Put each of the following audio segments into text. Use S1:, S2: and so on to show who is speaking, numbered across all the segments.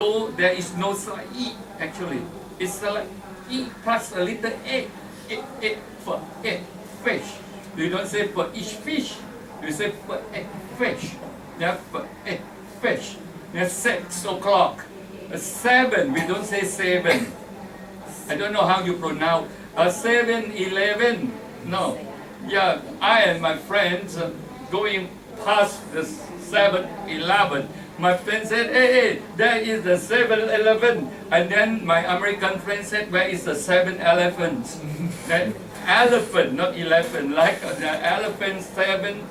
S1: So there is no E actually. It's like E plus a little A for a fish. You don't say for each fish. You say for a fish. Yeah, for a fish. That's 6 o'clock. 7. We don't say 7. I don't know how you pronounce. 7-11. No. Yeah, I and my friends going past the 7-11. My friend said, hey, there is the 7-Eleven. And then my American friend said, where is the 7 elephants? The elephant, not 11, like the elephant 7.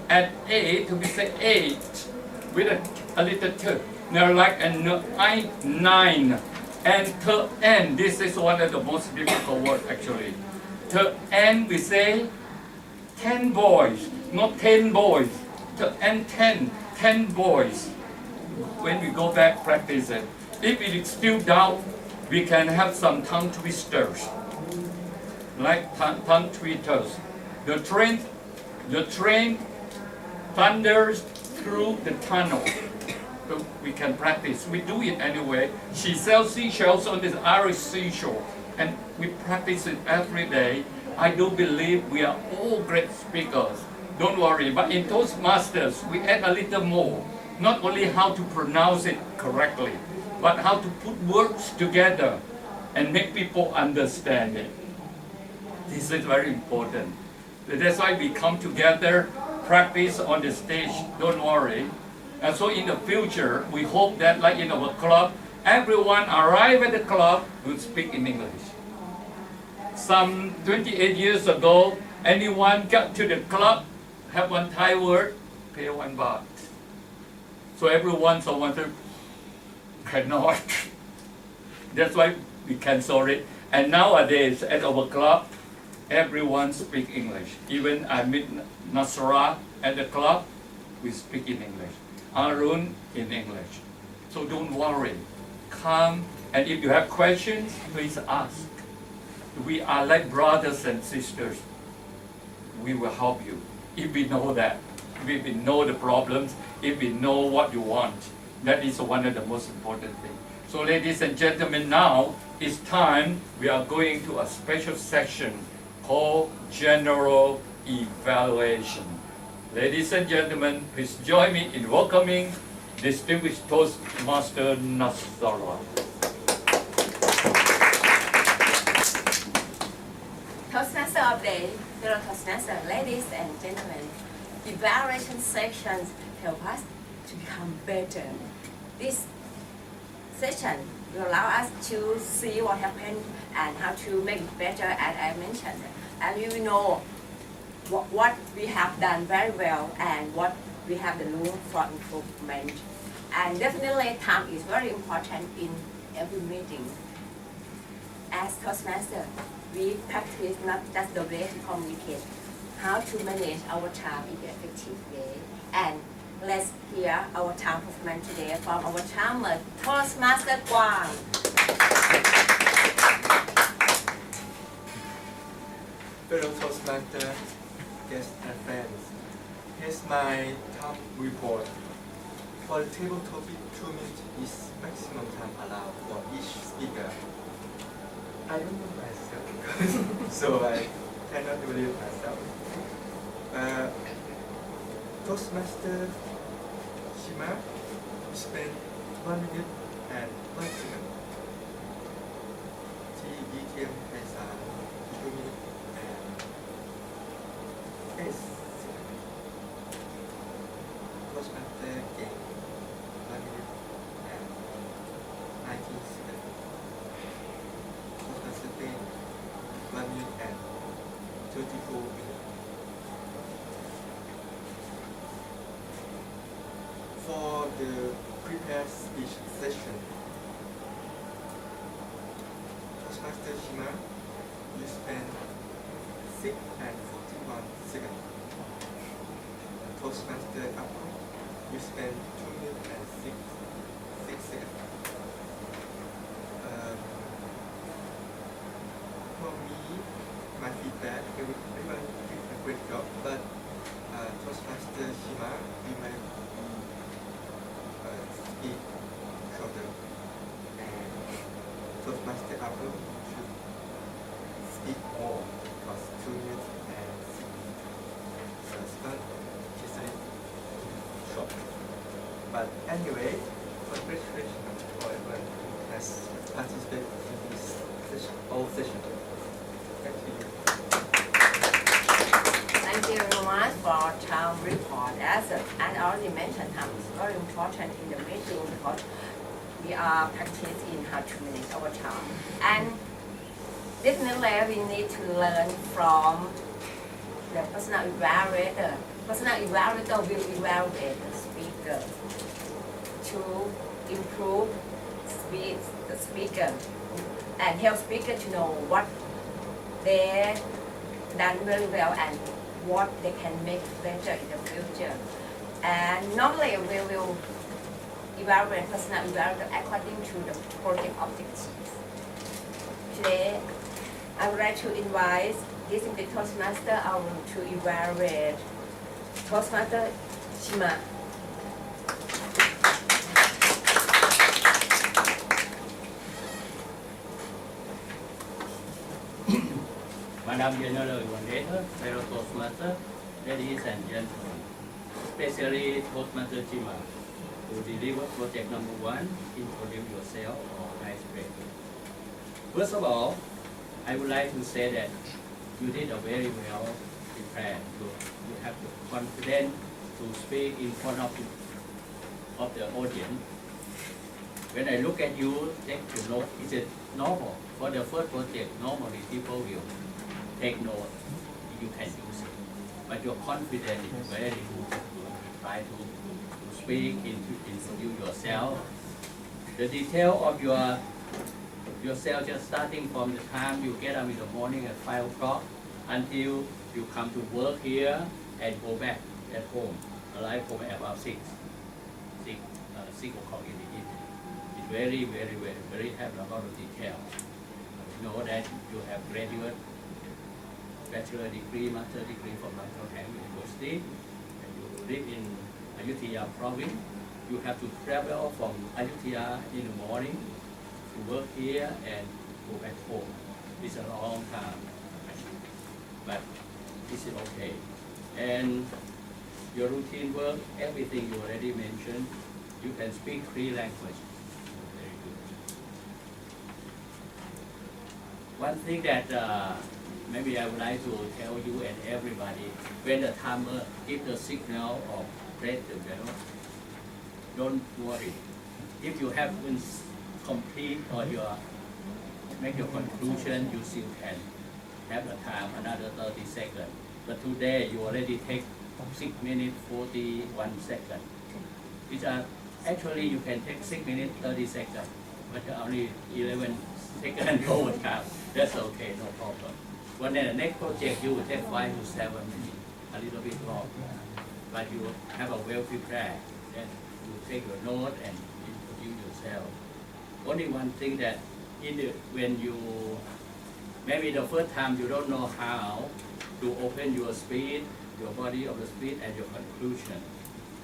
S1: At 8, we say 8 with a little t. They're like a 9. And to end, this is one of the most difficult words actually. To end, we say 10 boys, not 10 boys. And 10 boys. When we go back, practice it. If it is still doubt, we can have some tongue twisters. Like tongue twisters. The train thunders through the tunnel. So we can practice. We do it anyway. She sells seashells on this Irish seashore. And we practice it every day. I do believe we are all great speakers. Don't worry, but in Toastmasters, we add a little more. Not only how to pronounce it correctly, but how to put words together and make people understand it. This is very important. That's why we come together, practice on the stage, don't worry. And so in the future, we hope that like in our club, everyone arrive at the club will speak in English. Some 28 years ago, anyone got to the club, have one Thai word, pay 1 baht. So everyone cannot. That's why we cancel it. And nowadays at our club, everyone speak English. Even I meet Nasra at the club, we speak in English. Arun in English. So don't worry. Come, and if you have questions, please ask. We are like brothers and sisters. We will help you. If we know that, if we know the problems, if we know what you want, that is one of the most important things. So ladies and gentlemen, now it's time we are going to a special section called General Evaluation. Ladies and gentlemen, please join me in welcoming distinguished Toastmaster Nasara.
S2: Toastmaster of the fellow Toastmaster, ladies and gentlemen, evaluation sections help us to become better. This session will allow us to see what happened and how to make it better, as I mentioned. And we will know what we have done very well and what we have the room for improvement. And definitely time is very important in every meeting. As Toastmaster, we practice not just the way to communicate, how to manage our time in an effective way. And let's hear our time performance today from our charmer, Toastmaster Guang.
S3: Fellow Toastmaster, guests and friends, here's my top report. For the table topic, 2 minutes is maximum time allowed for each speaker. I don't know myself, so I cannot believe myself. Toastmaster Shima spent 1 minute and 1 second. TDTM has 2 minutes and 8 seconds. Toastmaster gained 1 minute and 19 seconds. Toastmaster gained 1 minute and 34 minutes. For the prepared speech session, Toastmaster Shima, you spend 6 and 41 seconds. Toastmaster Apple, you spend 2 minutes and 6 seconds. For me, my feedback, everyone did a great job, but Toastmaster Shima, you might be But anyway, congratulations for everyone who has participated in this whole session. Back to you.
S2: Thank you very much for time report. As I already mentioned, time is very important in the meeting because we are practicing how to manage our time. And definitely we need to learn from the personal evaluator. Personal evaluator will evaluate the speaker to improve the speaker and help speaker to know what they done very well and what they can make better in the future. And normally we will evaluate personal evaluator according to the project objectives. Today, I would like to invite distinguished Toastmaster to evaluate Toastmaster Shima.
S4: Madam General Coordinator, fellow Toastmaster, ladies and gentlemen, especially Toastmaster Chima, to deliver project number 1, introduce yourself or icebreaker. First of all, I would like to say that you did a very well prepared. You have the confidence to speak in front of the audience. When I look at you, take to note, is it normal? For the first project, normally people will take note, you can use it. But your confidence is very good. Try to speak, introduce yourself. The detail of yourself just starting from the time you get up in the morning at 5 o'clock until you come to work here and go back at home, arrive home at about 6 o'clock in the evening. It's very have a lot of detail. You know that you have graduate bachelor degree, master degree from National University, and you live in Ayutthaya province. You have to travel from Ayutthaya in the morning to work here and go back home. It's a long time, but this is okay. And your routine work, everything you already mentioned, you can speak 3 languages. Very good. One thing that maybe I would like to tell you and everybody, when the timer gives the signal of press the bell, don't worry. If you haven't complete or make your conclusion, you still can have the time another 30 seconds. But today you already take 6 minutes 41 seconds. Which are actually you can take 6 minutes 30 seconds, but only 11 seconds over time. That's okay, no problem. When the next project you will take 5 to 7 minutes, a little bit long. But you have a well prepared. Then you take your note and introduce yourself. Only one thing that when you maybe the first time you don't know how to open your speech, your body of the speech and your conclusion.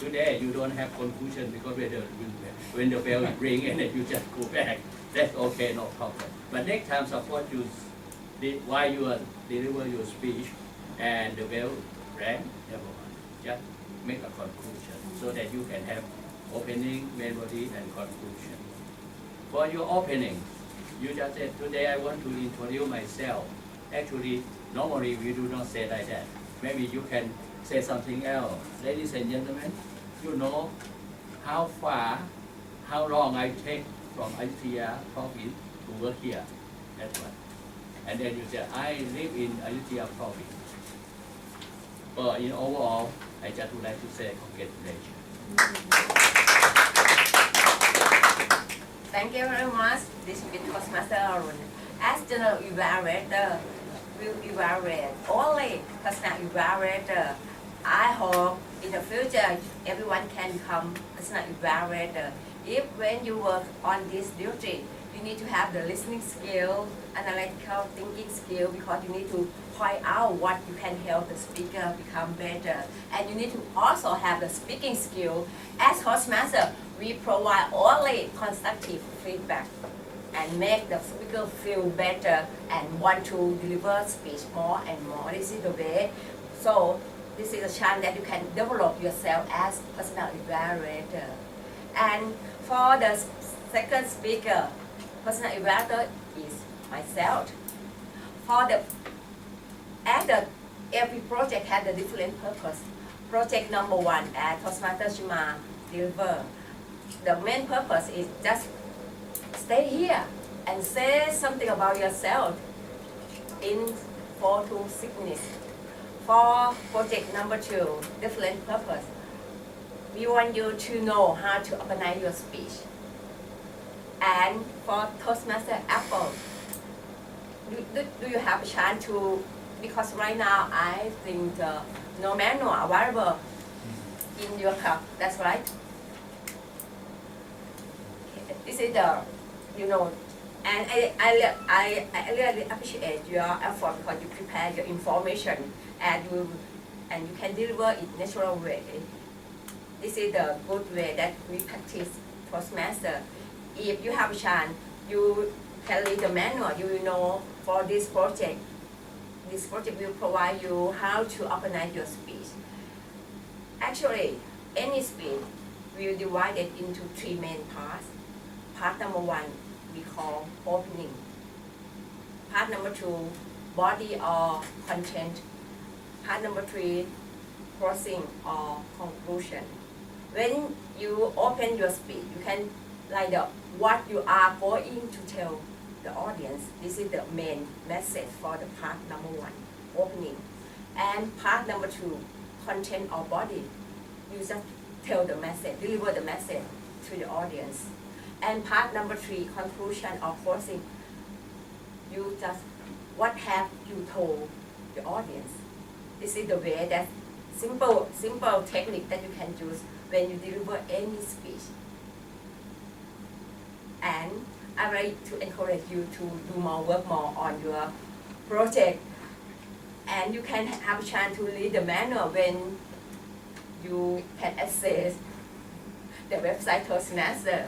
S4: Today you don't have conclusion because when the bell is ring and then you just go back. That's okay, no problem. But next time suppose you while you deliver your speech and the bell rang, never mind. Just make a conclusion so that you can have opening, melody and conclusion. For your opening, you just said, today I want to introduce myself. Actually, normally we do not say like that. Maybe you can say something else. Ladies and gentlemen, you know how long I take from Ayutthaya province to work here. That's one. And then you say, I live in Ayutthaya province. But in overall, I just would like to say congratulations.
S2: Thank you very much, distinguished Toastmaster Arun. As general evaluator, will evaluate only personal evaluator. I hope in the future everyone can become personal evaluator. If when you work on this duty, you need to have the listening skill, analytical thinking skill, because you need to point out what you can help the speaker become better. And you need to also have the speaking skill. As Toastmaster, we provide only constructive feedback and make the speaker feel better and want to deliver speech more and more. This is the way. So this is a chance that you can develop yourself as personal evaluator. And for the second speaker, personal evaluator is myself. For the every project has a different purpose. Project number 1 at Toastmaster Shima deliver. The main purpose is just stay here and say something about yourself in 4 to 6 minutes. For project number 2, different purpose. We want you to know how to organize your speech. And for Toastmaster Apple, do you have a chance to, because right now I think no manual available in your cup, that's right? This is the, and I really appreciate your effort because you prepare your information and you can deliver it natural way. This is the good way that we practice Toastmaster. If you have a chance, you can read the manual. You will know for this project. This project will provide you how to organize your speech. Actually, any speech will divide it into 3 main parts. Part number 1 we call opening. Part number 2, body or content. Part number 3, closing or conclusion. When you open your speech, you can write what you are going to tell the audience. This is the main message for the part number 1, opening. And part number 2, content or body. You just tell the message, deliver the message to the audience. And part number 3, conclusion or closing. You just, what have you told the audience? This is the way that simple technique that you can use when you deliver any speech. And I would like to encourage you to do work more on your project. And you can have a chance to read the manual when you can access the website Toastmaster.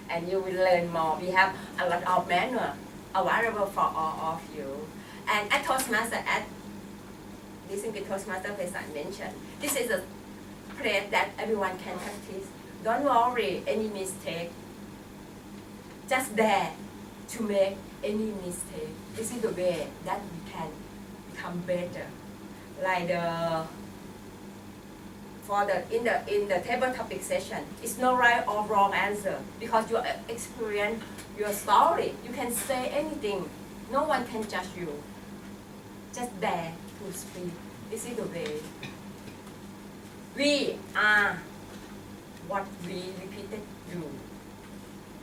S2: And you will learn more. We have a lot of manual available for all of you. And at Toastmaster, at this is the Toastmaster place I mentioned. This is a place that everyone can practice. Don't worry any mistake. Just dare to make any mistake. This is the way that we can become better. Like in the table topic session, it's no right or wrong answer because you experience your story. You can say anything. No one can judge you. Just dare to speak. This is the way. We are what we repeated do.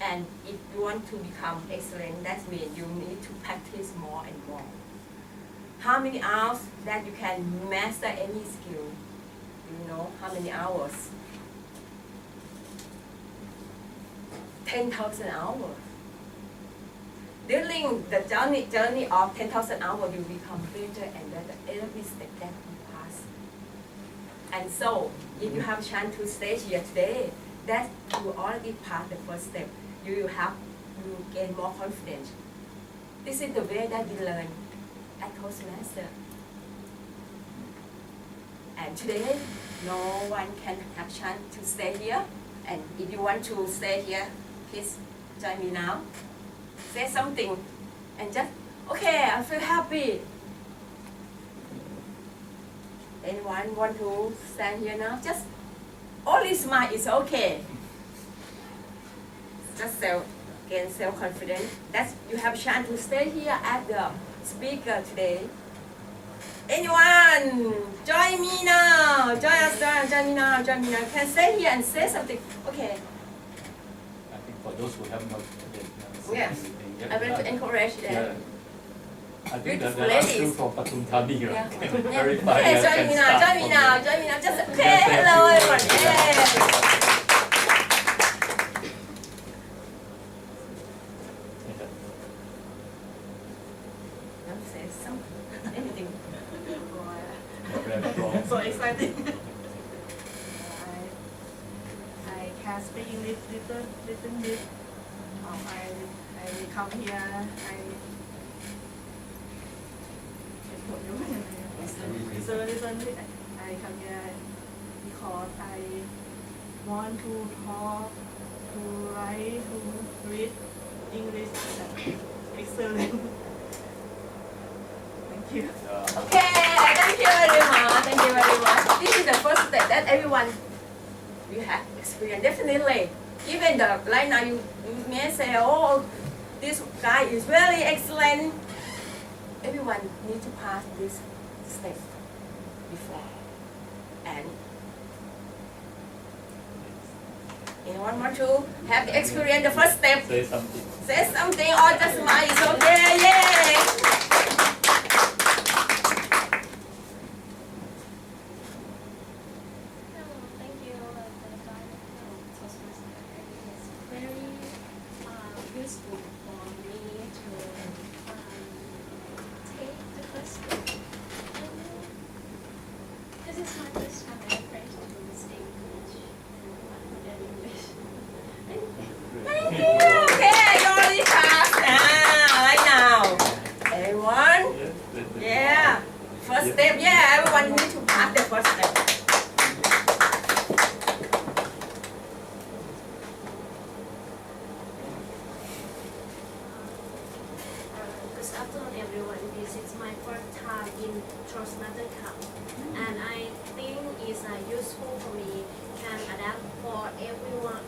S2: And if you want to become excellent, that means you need to practice more and more. How many hours that you can master any skill? You know how many hours? 10,000 hours. During the journey of 10,000 hours, you become better and better every step that you pass. And so, if you have a chance to stay here today, that you already passed the first step. You gain more confidence. This is the way that we learn at Toastmaster. And today, no one can have chance to stay here. And if you want to stay here, please join me now. Say something and just, okay, I feel happy. Anyone want to stand here now? Just only smile is okay. Just gain self-confidence. That's you have a chance to stay here at the speaker today. Anyone, join me now. Join me now. Can stay here and say something. Okay.
S1: I think for those who have not
S2: Yes. I want to encourage them.
S1: I think
S2: Beautiful
S1: there are
S2: ladies.
S1: two from Patum Thani, right?
S2: Yeah.
S1: Very
S2: Okay,
S1: fine.
S2: join me now. Just okay. Hello, everyone. Yeah. Say something, anything.
S5: So exciting. I can speak English little bit. I come here. Listen. I come here because want to talk, to write, to read English. Excellent. Thank you.
S2: Okay, thank you very much. Thank you very much. This is the first step that everyone you have experienced. Definitely, even the right now you may say, oh, this guy is really excellent. Everyone need to pass this step before. And anyone want to have the experience the first step?
S1: Say something.
S2: Say something or just smile is okay. Yay!
S6: Thank you for the guidance from Toastmaster. It's very useful for me to take the first step. This is my first time I practice to speak English and English.
S2: Thank you. Okay, you already passed. Right now. Everyone? Yeah. First step, yeah, everyone need to pass the first step.
S6: Good afternoon, everyone. This is my first time in Toastmaster Camp, and I think it's useful for me. Can adapt for everyone,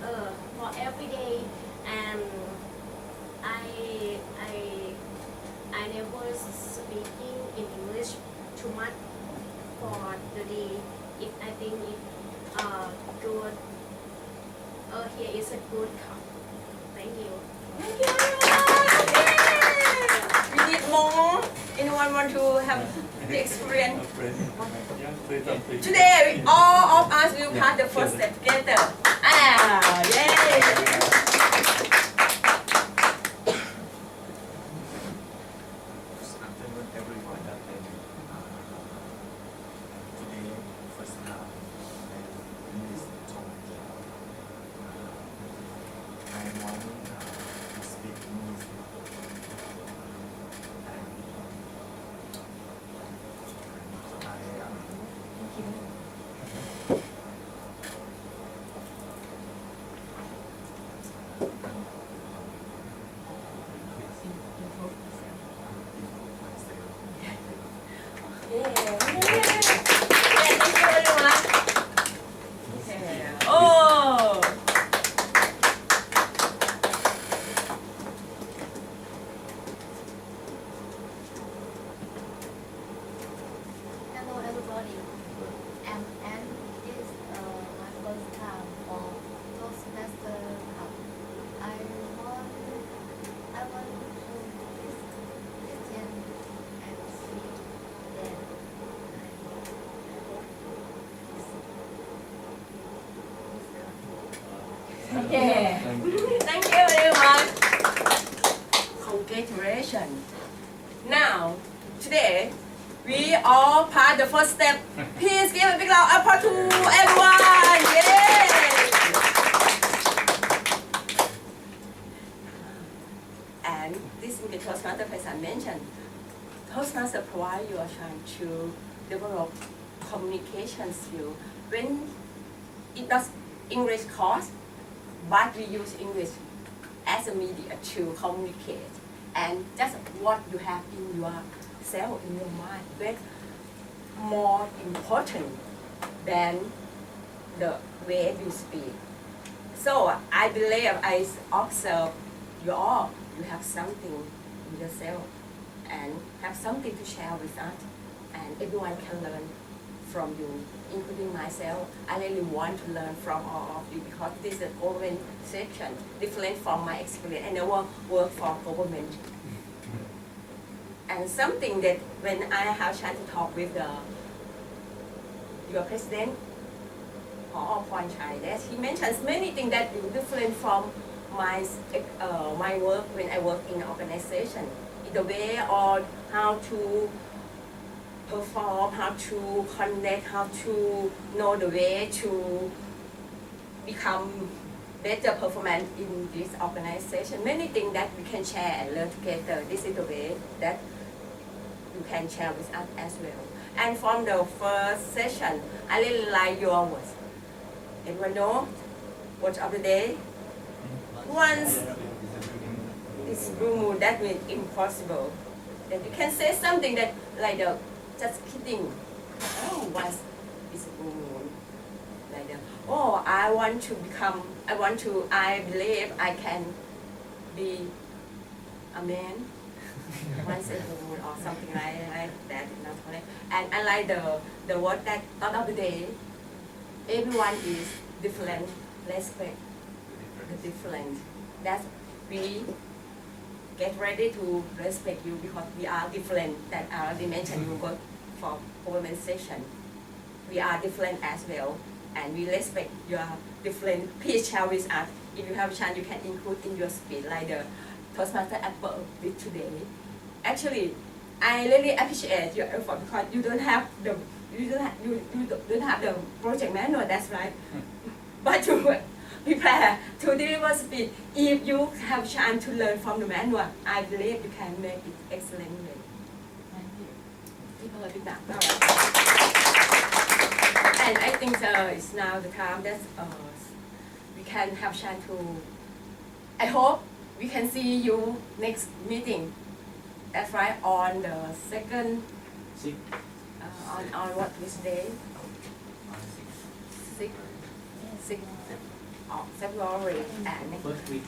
S6: for every day, and I never speaking in English too much for the day. I think it good. Here is a good camp. Thank you.
S2: Thank you very much. Yay. We need more. Anyone want to have the experience?
S1: Say something.
S2: Today, all of us will pass the first step together. Yay!
S3: Afternoon, everyone. Today, first half, English talk. I want to speak English.
S2: Yeah. Thank you very much. Yeah. Oh!
S7: Hello everybody. And this is my first time for Toastmaster Cup. I want to listen and see then
S2: Yeah. Thank you very much. Congratulations. Now, today, we all passed the first step. Please give a big round of applause to everyone. Yay! And this is the Toastmaster person mentioned. Toastmaster provide you a chance to develop communication skill when it does English course, but we use English as a media to communicate. And that's what you have in yourself, in your mind, but more important than the way you speak. So I believe I observe you all, you have something in yourself and have something to share with us, and everyone can learn from you, including myself. I really want to learn from all of you because this is an government section, different from my experience. I never work for government. And something that when I have chance to talk with your president, or Chai, that he mentions many things that are different from my work when I work in an organization. In the way on how to perform, how to connect, how to know the way to become better performance in this organization. Many things that we can share and learn together. This is the way that you can share with us as well. And from the first session, I really like your words. Everyone know word of the day. Once it's blue moon, that means impossible. Then you can say something that like the just kidding. Oh, once it's blue moon. Like the, oh, I believe I can be a man. Once a blue moon or something like that. And I like the word that thought of the day. Everyone is different. Respect the different. That we get ready to respect you because we are different. That I already mentioned you work for government session. We are different as well, and we respect your different. Please share with us. If you have a chance, you can include in your speech like the Toastmaster Apple with today. Actually, I really appreciate your effort because you don't have the project manual. That's right. But you prepare to deliver speech. If you have chance to learn from the manual, I believe you can make it excellently. People are doing that. And I think it's now the time that we can have chance to. I hope we can see you next meeting. That's right, on the second. On what which day? 6th of February. And
S4: First week.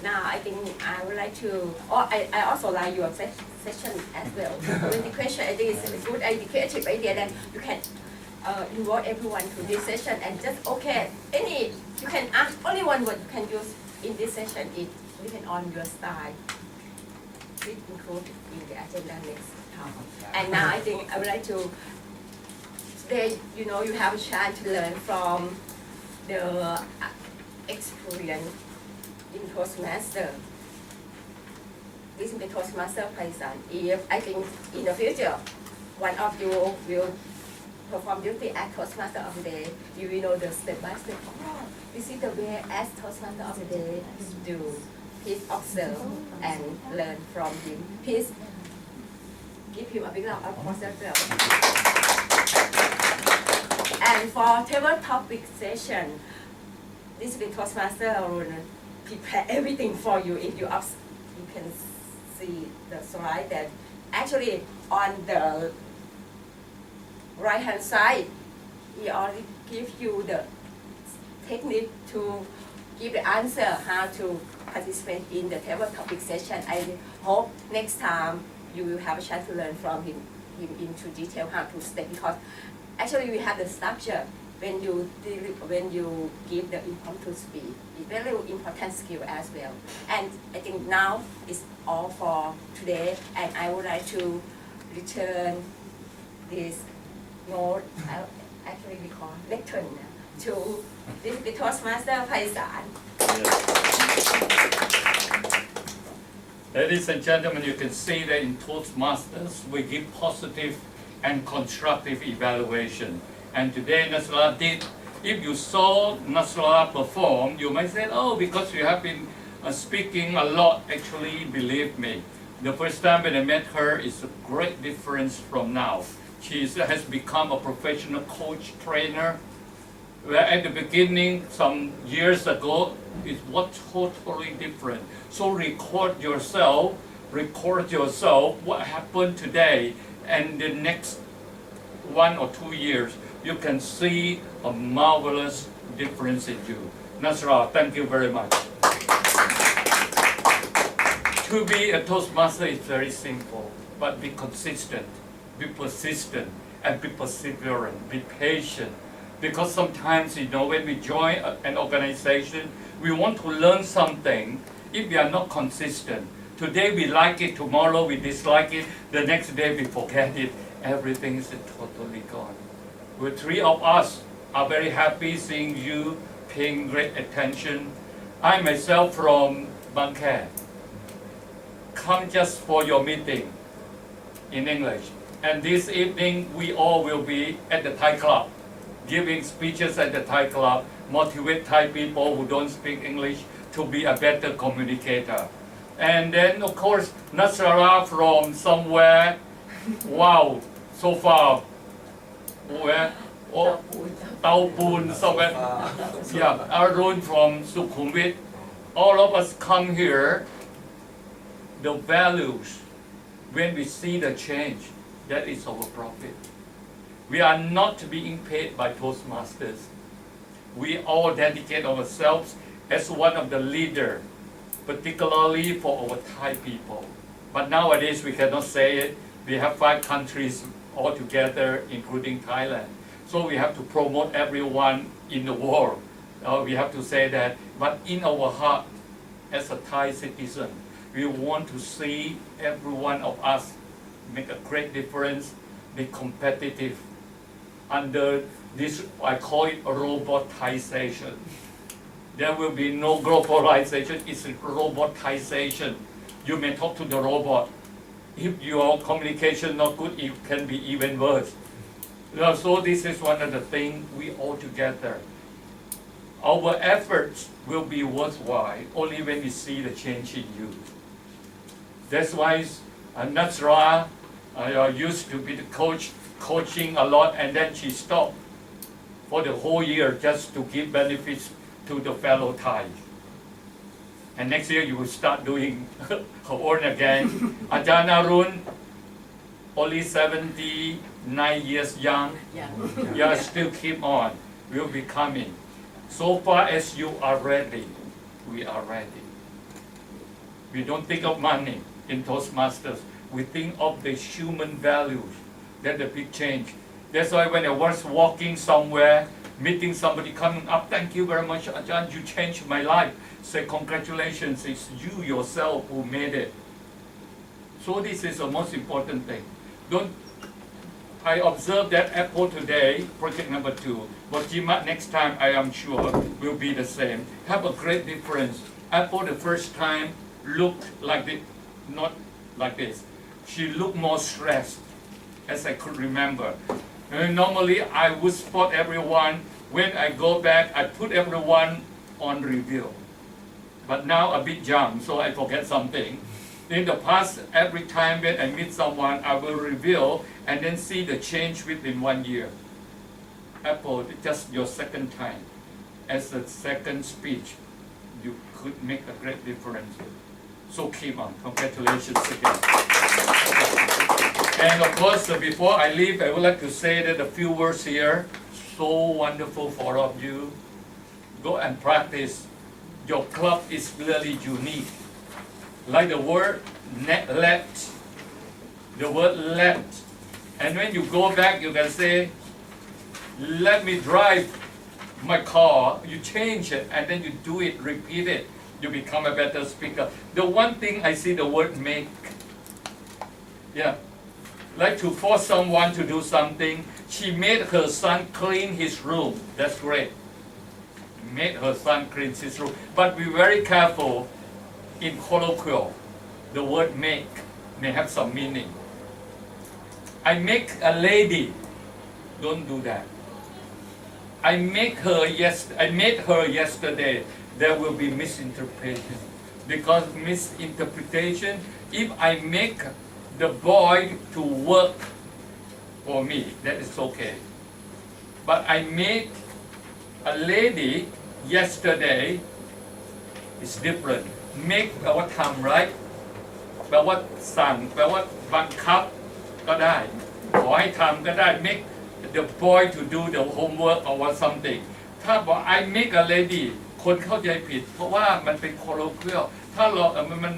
S2: now I think I would like to, I also like your session as well. The question, I think it's a good educative idea that you can involve everyone to this session and just, okay, you can ask only one word you can use in this session. It depends on your style. Please include in the agenda next time. And now I think I would like to, today, you have a chance to learn from the experience in Toastmaster. This is the Toastmaster Python. If I think in the future, one of you will perform duty as Toastmaster of the day, you will know the step by step. Oh, this is the way as Toastmaster of the day do. Please observe and learn from him. Please give him a big round of applause as well. And for table topic session, this is the Toastmaster will prepare everything for you. If you can see the slide that actually on the right hand side, he already gives you the technique to give the answer how to participate in the table topic session. I hope next time you will have a chance to learn from him into detail how to step, because actually we have the structure when you give the impromptu speech. It's very important skill as well. And I think now it's all for today, and I would like to return this note, actually we call lectern, to the Toastmaster Python.
S1: Ladies and gentlemen, you can see that in Toastmasters, we give positive and constructive evaluation. And today, Nasrallah did. If you saw Nasrallah perform, you might say, oh, because you have been speaking a lot. Actually, believe me, the first time when I met her is a great difference from now. She has become a professional coach, trainer, where at the beginning, some years ago, it was totally different. So record yourself what happened today, and the next 1 or 2 years, you can see a marvelous difference in you. Nasra, thank you very much. To be a Toastmaster is very simple, but be consistent, be persistent, and be perseverant, be patient. Because sometimes, when we join an organization, we want to learn something. If we are not consistent, today we like it, tomorrow we dislike it, the next day we forget it, everything is totally gone. The three of us are very happy seeing you paying great attention. I myself from Bangkok come just for your meeting in English. And this evening we all will be at the Thai club, giving speeches at the Thai club, motivate Thai people who don't speak English to be a better communicator. And then, of course, Nasrallah from somewhere, wow, so far, where or Taupun somewhere. Yeah, Arun from Sukhumvit. All of us come here. The values, when we see the change, that is our profit. We are not being paid by Toastmasters. We all dedicate ourselves as one of the leaders, particularly for our Thai people. But nowadays we cannot say it. We have 5 countries all together, including Thailand. So we have to promote everyone in the world. We have to say that. But in our heart, as a Thai citizen, we want to see every one of us make a great difference, be competitive under this, I call it robotization. There will be no globalization, it's robotization. You may talk to the robot. If your communication not good, it can be even worse. So this is one of the things we all together. Our efforts will be worthwhile only when we see the change in you. That's why Nasra used to be the coach, coaching a lot, and then she stopped for the whole year just to give benefits to the fellow Thai. And next year you will start doing her own again. Ajahn Arun, only 79 years young, yeah, still keep on, will be coming. So far as you are ready, we are ready. We don't think of money in Toastmasters. We think of the human values. That's the big change. That's why when I was walking somewhere, meeting somebody coming up, thank you very much, Ajahn, you changed my life. Say, congratulations, it's you yourself who made it. So this is the most important thing. I observed that Apple today, project number 2, but GMAT next time I am sure will be the same. Have a great difference. Apple the first time looked like this, not like this. She looked more stressed, as I could remember. And normally I would spot everyone. When I go back, I put everyone on review. But now a bit young, so I forget something. In the past, every time when I meet someone, I will review and then see the change within 1 year. Apple, just your second time, as a second speech, you could make a great difference. So keep on. Congratulations again. And of course, before I leave, I would like to say that a few words here. So wonderful for all of you. Go and practice. Your club is really unique. Like the word let, the word let. And when you go back, you can say, let me drive my car. You change it, and then you do it, repeat it. You become a better speaker. The one thing I see the word make. Yeah. Like to force someone to do something. She made her son clean his room. That's great. Made her son clean his room. But be very careful. In colloquial, the word make may have some meaning. I make a lady. Don't do that. I made her yesterday. There will be misinterpretation. Because misinterpretation, if I make the boy to work for me, that is okay. But I made a lady yesterday, it's different. Make แปลว่าทำ right แปลว่าสั่งแปลว่าบังคับก็ได้ขอให้ทำก็ได้ make the boy to do the homework or something ถ้าบอก I make a lady คนเข้าใจผิดเพราะว่ามันเป็น colloquial ถ้าเรา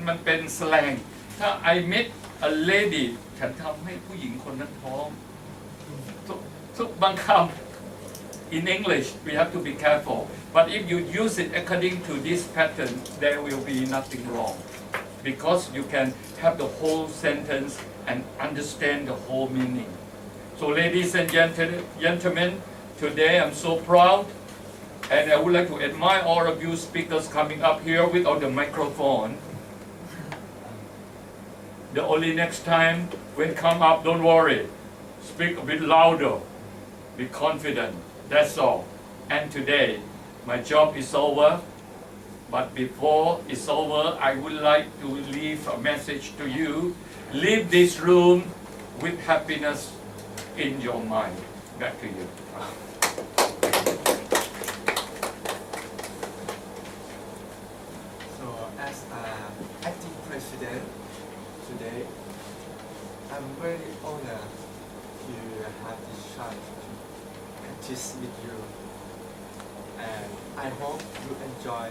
S1: มันเป็น slang ถ้า I make a lady ฉันทำให้ผู้หญิงคนนั้นท้องทุกบางคำin English, we have to be careful. But if you use it according to this pattern, there will be nothing wrong. Because you can have the whole sentence and understand the whole meaning. So ladies and gentlemen, today I'm so proud. And I would like to admire all of you speakers coming up here without the microphone. The only next time when come up, don't worry. Speak a bit louder. Be confident. That's all. And today, my job is over. But before it's over, I would like to leave a message to you. Leave this room with happiness in your mind. Back to you.
S3: So as acting president today, I'm very honored to have this chance to practice with you. And I hope you enjoy